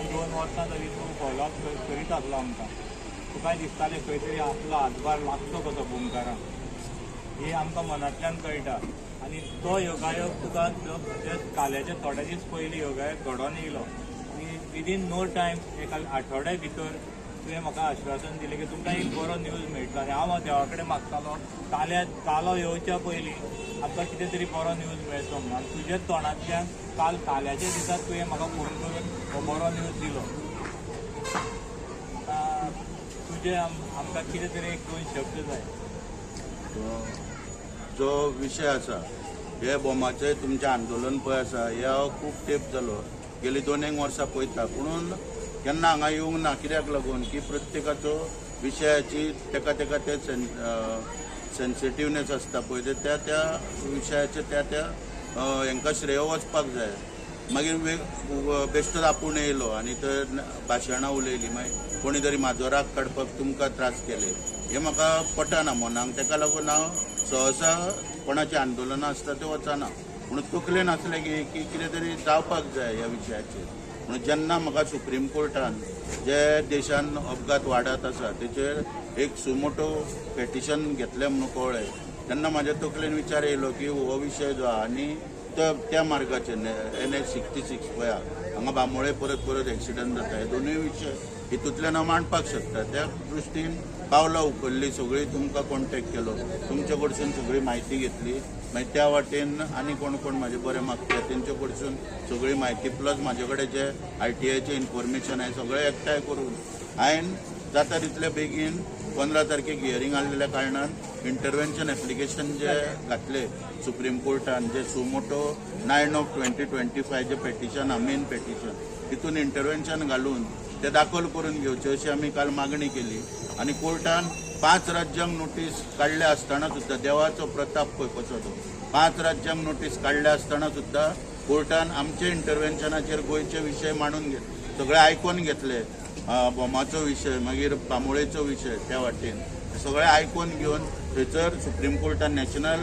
फाटल्यान 2 वर्सां तरी तूं फॉलोअप करीत आसलो आमकां. तुका दिसतालें खंय तरी आपलो हातभार लागतो कसो बुमकारांक, ही आमकां मनांतल्यान कळटा. आनी तो योगायोग तुका जे काल्याचे थोडे दीस पयलीं योगायोग घडोवन येयलो आनी विदीन नो टायम एका आठवड्या भितर तुवें म्हाका आश्वासन दिलें की तुमकां एक बरो न्यूज मेळटलो. आनी हांव देवा कडेन मागतालो कालो येवच्या पयलीं आमकां कितें तरी बरो न्यूज मेळचो म्हणून. आनी तुज्या तोंडांतल्यान काल्याच्या दिसा तुवें म्हाका फोन करून हो बरो न्यूज दिलो. तुजे आमकां कितें तरी एक 2 शब्द जाय. जो विशय आसा हे बोमाचे तुमचें आंदोलन पळय आसा हे हांव खूब तेंप जालो गेली 2 वर्सां पळयता, पूण केन्ना हांगा येवंक ना. कित्याक लागून की प्रत्येकाचो विशयाची तेका ते सेन्सिटिवनेस आसता पळय ते त्या विशयाचे त्या हांकां श्रेय वचपाक जाय. मागीर बेश्टोच आपूण येयलो आनी थंय भाशणां उलयलीं, मागीर कोणी तरी म्हाजो राग काडपाक तुमकां त्रास केले, हें म्हाका पटना मनाक. ताका लागून हांव सहसा कोणाचें आंदोलनां आसता ते वचना. पूण तकलेन आसलें की कितें तरी जावपाक जाय ह्या विशयाचेर. म्हणून जेन्ना म्हाका सुप्रीम कोर्टान जे देशान अपघात वाडत आसा तेचेर एक सुमोटो पेटिशन घेतलें म्हणून कळ्ळें, तेन्ना म्हाज्या तकलेन विचार येयलो की हो विशय जो आहा आनी त्या मार्गाचेर NH 66 पळया हांगा बांबोळे परत एक्सिडंट जाता, हे दोनूय विशय हितूंतल्यान हांव मांडपाक शकता. त्या दृश्टीन पावलां उखल्ली, सगळी तुमकां कॉन्टेक्ट केलो, तुमचे कडसून सगळी म्हायती घेतली. मागीर त्या वाटेन आनी कोण म्हाजे बरे मागता तेंचे कडसून सगळी म्हायती प्लस म्हाजे कडेन जे ITIचें इन्फॉर्मेशन आहे सगळें एकठांय करून हांवें जाता तितले बेगीन 15 तारखेक हियरींग आसलेल्या कारणान इंटरव्हेन्शन एप्लिकेशन जे घातले सुप्रीम कोर्टान, जे सुमोटो 9/2025 जे पेटिशन मेन पेटिशन तितून इंटरव्हेन्शन घालून ते दाखल करून घेवचे अशी आमी काल मागणी केली. आनी कोर्टान 5 राज्यांक नोटीस काडल्या आसतना सुद्दां देवाचो प्रताप पळय कसो तो 5 राज्यांक नोटीस काडल्या आसतना सुद्दां कोर्टान आमचे इंटरव्हेन्शनाचेर गोंयचे विशय मांडून घेतले, सगळे आयकून घेतले. बोमाचो विशय, मागीर बांबोळेचो विशय, त्या वाटेन सगळे आयकून घेवन थंयसर सुप्रीम कोर्टान नॅशनल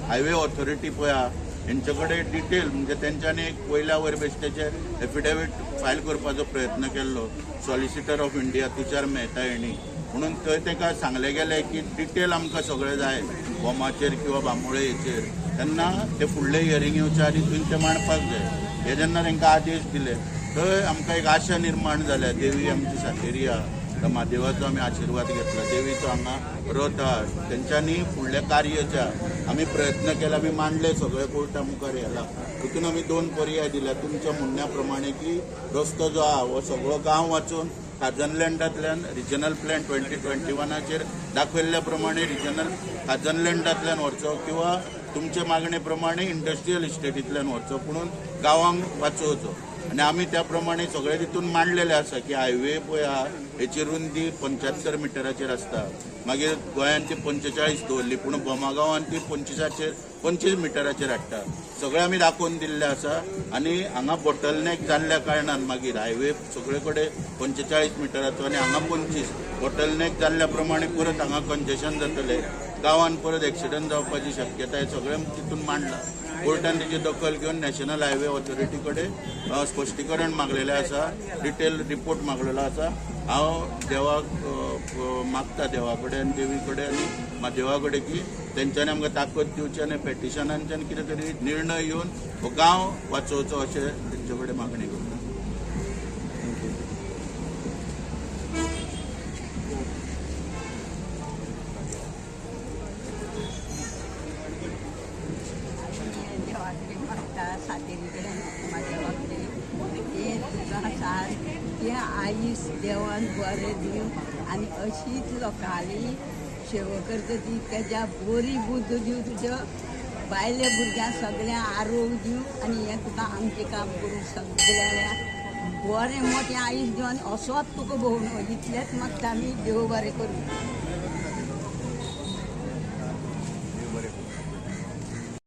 हायवे ऑथॉरिटी पळया हेंचे कडेन डिटेल म्हणजे तेंच्यांनी एक वयल्या वयर बेश्टेचे एफिडेवीट फायल करपाचो प्रयत्न केल्लो solicitor of India Tushar Mehta हेणी. म्हणून थंय ताका सांगलें गेलें की डिटेल आमकां सगळें जाय बोमाचेर किंवा बांबोळे हेचेर, तेन्ना ते फुडले हियरींग येवच्या आदी तुवें ते मांडपाक जाय. हे जेन्ना तांकां आदेश दिले थंय आमकां एक आशा निर्माण जाल्या. देवी आमची सातेरी आहा, महादेवाचो आमी आशिर्वाद घेतला, देवीचो हांगा रथ आहा, तेंच्यांनी फुडल्या कार्याच्या आमी प्रयत्न केला, आमी मांडले सगळे कोर्टा मुखार येयला. तितून आमी 2 पर्याय दिल्या तुमच्या म्हणण्या प्रमाणे की रस्तो जो आहा हो सगळो गांव वाचून खाजनलँडांतल्यान रिजनल प्लॅन 2021चेर दाखयल्ल्या प्रमाणे रिजनल खाजनलँडांतल्यान व्हरचो किंवा तुमचे मागणे प्रमाणे इंडस्ट्रियल इस्टेटींतल्यान व्हरचो, पूण गांवांक वाचोवचो. आनी आमी त्या प्रमाणे सगळे तितून मांडलेले आसा की हायवे पळय आहा हेची रुंदी 75 मिटराचेर आसता, मागीर गोंयांत ती 45 दवरली, पूण बोमा गांवांत ती 25 मिटराचेर हाडटा. सगळे आमी दाखोवन दिल्ले आसा. आनी हांगा बॉटलनेक जाल्ल्या कारणान मागीर हायवे सगळे कडेन 45 मिटराचो आनी हांगा 25 बॉटलनेक जाल्ल्या प्रमाणे परत हांगा कंजेशन जातले, गांवांत परत एक्सिडंट जावपाची शक्यताय सगळें तितून मांडला. कोर्टान तेजी दखल घेवन नॅशनल हायवे ऑथॉरिटी कडेन स्पश्टीकरण मागलेलें आसा, डिटेल रिपोर्ट मागलेलो आसा. हांव देवाक मागता देवा कडेन देवी कडेन आनी म्हादेवा कडेन की तेंच्यांनी आमकां ताकद दिवची आनी पेटिशनांच्यान कितें तरी निर्णय येवन हो गांव वाचोवचो अशें तेंचे कडेन मागणी करता. आईस देवान बरें दिवं आनी अशीच लोकांली सेवा करता ती तेज्या बरी बुद्ध दिवं, तुज्या बायल्या भुरग्यांक सगळ्यांक आरोग्य दिवं आनी हें तुका आमचें काम करूं सगळ्यांक बरें मोठें आयुश्य दिवं आनी असोच तुका भोंवणो इतलेंच मागता आमी. देव बरें करूं.